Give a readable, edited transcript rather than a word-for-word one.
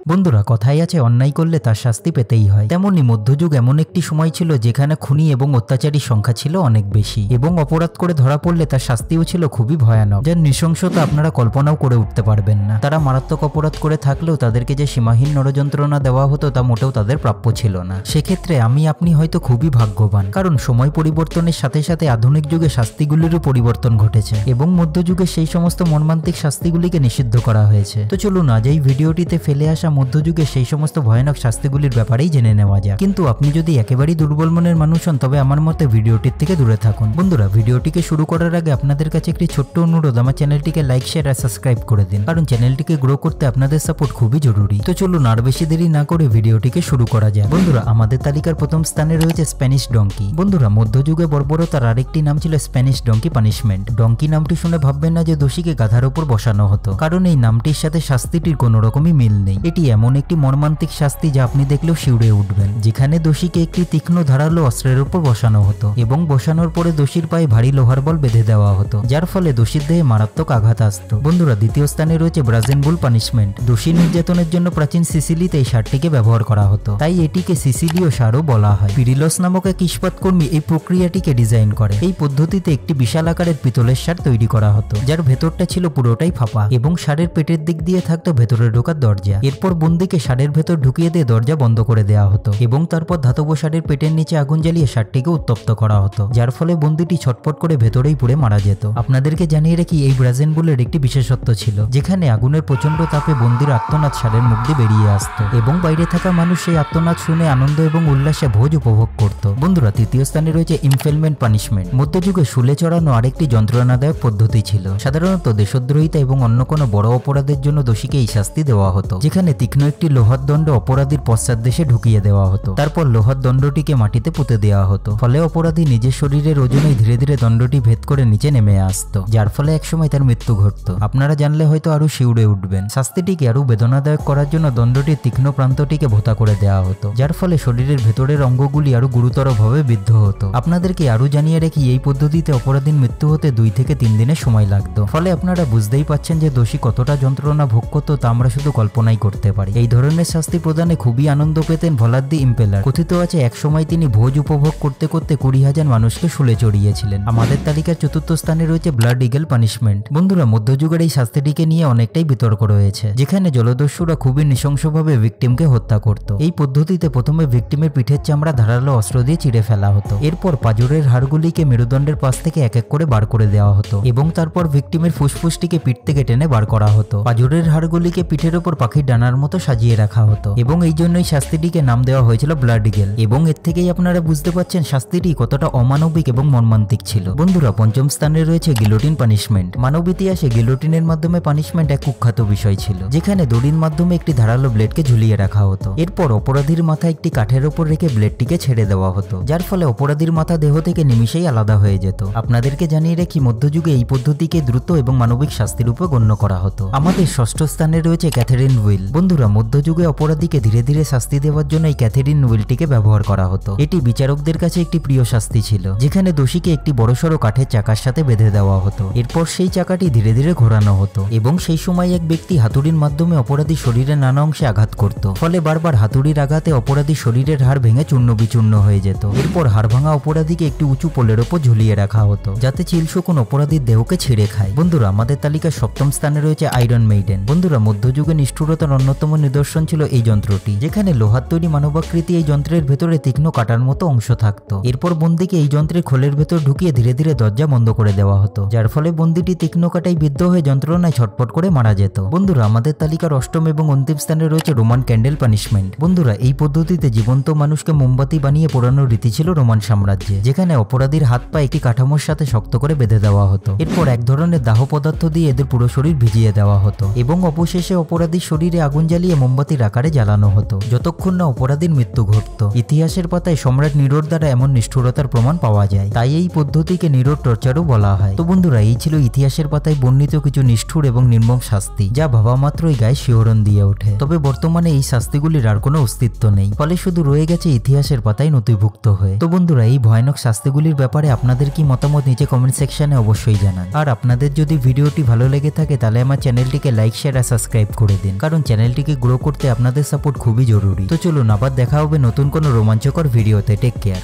বন্ধুরা, কথাই আছে অন্যায় করলে তার শাস্তি পেতেই হয়। তেমনি মধ্যযুগ এমন একটি সময় ছিল যেখানে খুনি এবং অত্যাচারীর সংখ্যা ছিল অনেক বেশি এবং অপরাধ করে ধরা পড়লে তার শাস্তিও ছিল খুবই ভয়ানক, যার নৃশংসতা আপনারা কল্পনাও করে উঠতে পারবেন না। তারা মারাত্মক অপরাধ করে থাকলেও তাদেরকে যে সীমাহীন নরযন্ত্রণা দেওয়া হতো তা মোটেও তাদের প্রাপ্য ছিল না। সেক্ষেত্রে আপনি হয়তো খুবই ভাগ্যবান, কারণ সময় পরিবর্তনের সাথে সাথে আধুনিক যুগে শাস্তিগুলিরও পরিবর্তন ঘটেছে এবং মধ্যযুগে সেই সমস্ত মর্মান্তিক শাস্তিগুলিকে নিষিদ্ধ করা হয়েছে। তো চলুন আজ এই ভিডিওটিতে ফেলে আসা মধ্যযুগে সেই সমস্ত ভয়ানক শাস্তিগুলির ব্যাপারেই জেনে নেওয়া যাক। কিন্তু আপনি যদি একেবারেই দুর্বল মনের মানুষ হন তবে আমার মতে ভিডিওটির থেকে দূরে থাকুন। বন্ধুরা, ভিডিওটিকে শুরু করার আগে আপনাদের কাছে একটি ছোট্ট অনুরোধ, আমার চ্যানেলটিকে লাইক, শেয়ার আর সাবস্ক্রাইব করে দিন, কারণ চ্যানেলটিকে গ্রো করতে আপনাদের সাপোর্ট খুবই জরুরি। তো চলুন আর বেশি দেরি না করে ভিডিওটিকে শুরু করা যাক। বন্ধুরা, আমাদের তালিকার প্রথম স্থানে রয়েছে স্প্যানিশ ডঙ্কি। বন্ধুরা, মধ্যযুগে বর্বরতার আরেকটি নাম ছিল স্প্যানিশ ডঙ্কি পানিশমেন্ট। ডঙ্কি নামটি শুনে ভাববেন না যে দোষীকে গাধার উপর বসানো হতো, কারণ এই নামটির সাথে শাস্তিটির কোনো রকমই মিল নেই। এটি এমন একটি মর্মান্তিক শাস্তি যা আপনি দেখলেও শিউরে উঠবেন, যেখানে দোষীকে একটি তীক্ষ্ণ ধারালো অস্ত্রের উপর বসানো হতো এবং বসানোর পরে দোষীর পায়ে ভারী লোহার বল বেঁধে দেওয়া হতো, যার ফলে দোষীর দেহে মারাত্মক আঘাত আসতো। বন্ধুরা, দ্বিতীয় স্থানে রয়েছে ব্রাজিন বুল পানিশমেন্ট। দোষী নির্যাতনের জন্য প্রাচীন সিসিলিতে এই সারটিকে ব্যবহার করা হতো, তাই এটিকে সিসিলীয় সারও বলা হয়। পিরিলস নামক এক ইস্পাত কর্মী এই প্রক্রিয়াটিকে ডিজাইন করে। এই পদ্ধতিতে একটি বিশাল আকারের পিতলের সার তৈরি করা হতো, যার ভেতরটা ছিল পুরোটাই ফাঁপা এবং সারের পেটের দিক দিয়ে থাকতো ভেতরে ঢোকার দরজা। এরপর বন্দীকে সারের ভেতর ঢুকিয়ে দিয়ে দরজা বন্ধ করে দেওয়া হতো এবং তারপর ধাতব সারের পেটের নিচে আগুন জ্বালিয়ে সারটিকে উত্তপ্ত করা হতো, যার ফলে বন্দীটি ছটফট করে ভেতরেই পুড়ে মারা যেত। আপনাদেরকে জানিয়ে রাখি, এই ব্রাজিন বুলের একটি বিশেষত্ব ছিল, যেখানে আগুনের প্রচন্ড তাপে বন্দির আত্মনাদ সারের মুখ দিয়ে বেরিয়ে আসতো এবং বাইরে থাকা মানুষ সেই আত্মনাদ শুনে আনন্দ এবং উল্লাসে ভোজ উপভোগ করত। বন্ধুরা, তৃতীয় স্থানে রয়েছে ইমফেলমেন্ট পানিশমেন্ট। মধ্যযুগে শুলে চড়ানো আরেকটি যন্ত্রণাদায়ক পদ্ধতি ছিল। সাধারণত দেশদ্রোহিতা এবং অন্য কোনো বড় অপরাধের জন্য দোষীকে এই শাস্তি দেওয়া হতো, যেখানে তীক্ষ্ণ একটি লোহার দণ্ড অপরাধীর পশ্চাৎদেশে ঢুকিয়ে দেওয়া হতো। তারপর লোহার দণ্ডটিকে মাটিতে পুঁতে দেওয়া হতো, ফলে অপরাধী নিজের শরীরের ওজনেই ধীরে ধীরে দণ্ডটি ভেদ করে নিচে নেমে আসতো, যার ফলে একসময় তার মৃত্যু ঘটত। আপনারা জানলে হয়তো আরো শিউরে উঠবেন। শাস্তিটিকে আরো বেদনাদায়ক করার জন্য দণ্ডটির তীক্ষ্ণ প্রান্তটিকে ভোঁতা করে দেওয়া হতো, যার ফলে শরীরের ভেতরের অঙ্গগুলি আরো গুরুতরভাবে বিদ্ধ হতো। আপনাদেরকে আরো জানিয়ে রাখি, এই পদ্ধতিতে অপরাধীর মৃত্যু হতে 2 থেকে 3 দিনের সময় লাগতো, ফলে আপনারা বুঝতেই পাচ্ছেন যে দোষী কতটা যন্ত্রণা ভোগ করতো তা আমরা শুধু কল্পনাই করতে পারি। এই ধরনের শাস্তি প্রদানে খুবই আনন্দ পেতেন ভলাদ দি ইম্পেলার। কথিত আছে একসময় তিনি ভোজ উপভোগ করতে করতে 20,000 মানুষকে শুলে চড়িয়েছিলেন। আমাদের তালিকার চতুর্থ স্থানে রয়েছে ব্লাড ইগল পানিশমেন্ট। বন্ধুরা, মধ্যযুগের এই শাস্তিটিকে নিয়ে অনেকটাই বিতর্ক রয়েছে, যেখানে জলদস্যুরা খুবই নৃশংসভাবে ভিকটিমকে হত্যা করত। এই পদ্ধতিতে প্রথমে ভিকটিমের পিঠের চামড়া ধারালো অস্ত্র দিয়ে চিড়ে ফেলা হতো, এরপর পাঁজরের হাড়গুলিকে মেরুদণ্ডের পাশ থেকে এক এক করে বার করে দেওয়া হতো এবং তারপর ভিকটিমের ফুসফুসটিকে পিঠ থেকে টেনে বার করা হতো। পাঁজরের হাড়গুলিকে পিঠের উপর পাখির ডানার মতো সাজিয়ে রাখা হতো এবং এই জন্যই শাস্তিটিকে নাম দেওয়া হয়েছিল ব্লাড ইগল। এবং এর থেকেই আপনারা বুঝতে পারছেন শাস্তিটি কতটা অমানবিক এবং মর্মান্তিক ছিল। বন্ধুরা, পঞ্চম স্থানে রয়েছে গিলোটিন পানিশমেন্ট। মানব ইতিহাসে গিলোটিনের মাধ্যমে পানিশমেন্ট এক কুখ্যাত বিষয় ছিল, যেখানে দড়ির মাধ্যমে একটি ধারালো ব্লেডকে ঝুলিয়ে রাখা হতো। এরপর অপরাধীর মাথা একটি কাঠের উপর রেখে ব্লেডটিকে ছেড়ে দেওয়া হতো, যার ফলে অপরাধীর মাথা দেহ থেকে নিমিষেই আলাদা হয়ে যেত। আপনাদেরকে জানিয়ে রাখি, মধ্যযুগে এই পদ্ধতিকে দ্রুত এবং মানবিক শাস্তির রূপে গণ্য করা হতো। আমাদের ষষ্ঠ স্থানে রয়েছে ক্যাথেরিন হুইল। বন্ধুরা, মধ্যযুগে অপরাধীকে ধীরে ধীরে শাস্তি দেওয়ার জন্য এই ক্যাথেরিন হুইলটিকে ব্যবহার করা হতো। এটি বিচারকদের কাছে একটি প্রিয় শাস্তি ছিল, যেখানে দোষীকে একটি বড়সড় কাঠের চাকার সাথে বেঁধে দেওয়া হতো। এরপর সেই চাকাটি ধীরে ধীরে ঘোরানো হতো এবং সেই সময় এক ব্যক্তি হাতুড়ির মাধ্যমে অপরাধীর শরীরের নানা অংশে আঘাত করত, ফলে বারবার হাতুড়ির আঘাতে অপরাধীর শরীরের হাড় ভেঙে চূর্ণ বিচূর্ণ হয়ে যেত। এরপর হাড় ভাঙা অপরাধীকে একটি উঁচু পোলের ওপর ঝুলিয়ে রাখা হতো, যাতে চিলশকুন অপরাধীর দেহকে ছিঁড়ে খায়। বন্ধুরা, আমাদের তালিকার সপ্তম স্থানে রয়েছে আয়রন মেইডেন। বন্ধুরা, মধ্যযুগে নিষ্ঠুরতার অন্যতম নিদর্শন ছিল এই যন্ত্রটি, যেখানে লোহার তৈরি মানবাকৃতি এই যন্ত্রের ভেতরে তীক্ষ্ণ কাটার মতো অংশ থাকতো। এরপর বন্দীকে এই যন্ত্রের খোলের ভেতর ঢুকিয়ে ধীরে ধীরে দরজা বন্ধ করে দেওয়া হতো, যার ফলে বন্দীটি তীক্ষ্ণ কাটায় বিদ্ধ হয়ে যন্ত্রণায় ছটফট করে মারা যেত। বন্ধুরা, আমাদের তালিকার অষ্টম এবং অন্তিম স্থানে রয়েছে রোমান ক্যান্ডেল পানিশমেন্ট। বন্ধুরা, এই পদ্ধতিতে জীবন্ত মানুষকে মোমবাতি বানিয়ে পোড়ানোর রীতি ছিল রোমান সাম্রাজ্যে, যেখানে অপরাধীর হাত পা একটি কাঠামোর সাথে শক্ত করে বেঁধে দেওয়া হতো। এরপর এক ধরনের দাহ পদার্থ দিয়ে এদের পুরো শরীর ভিজিয়ে দেওয়া হতো এবং অবশেষে অপরাধীর শরীরে আগুন জ্বালিয়ে মোমবাতির আকারে জ্বালানো হতো, যতক্ষণ না অপরাধীর মৃত্যু ঘটত। ইতিহাসের পাতায় সম্রাট নিরোর দ্বারা এমন নিষ্ঠুরতার প্রমাণ পাওয়া যায়, তাই এই পদ্ধতিকে নিরোর টর্চারও বলা হয়। তো বন্ধুরা, এই ছিল ইতিহাসের পাতায় বর্ণিত কিছু নিষ্ঠুর এবং নির্মম শাস্তি, যা ভাবা মাত্রই গায়ে শিহরণ দিয়ে ওঠে। তবে বর্তমানে এই শাস্তিগুলির আর কোনো অস্তিত্ব নেই, ফলে শুধু রয়ে গেছে ইতিহাসের পাতায় নথিভুক্ত হয়ে। তো বন্ধুরা, এই ভয়ানক শাস্তিগুলির ব্যাপারে আপনাদের কি মতামত নিচে কমেন্ট সেকশনে অবশ্যই জানান। আর আপনাদের যদি ভিডিওটি ভালো লেগে থাকে তাহলে আমার চ্যানেলটিকে লাইক, শেয়ার আর সাবস্ক্রাইব করে দিন, কারণ চ্যানেলটি চ্যানেলটিকে গ্রো করতে আপনাদের সাপোর্ট খুবই জরুরি। তো চলুন আবার দেখা হবে নতুন কোনো রোমাঞ্চকর ভিডিওতে। Take care.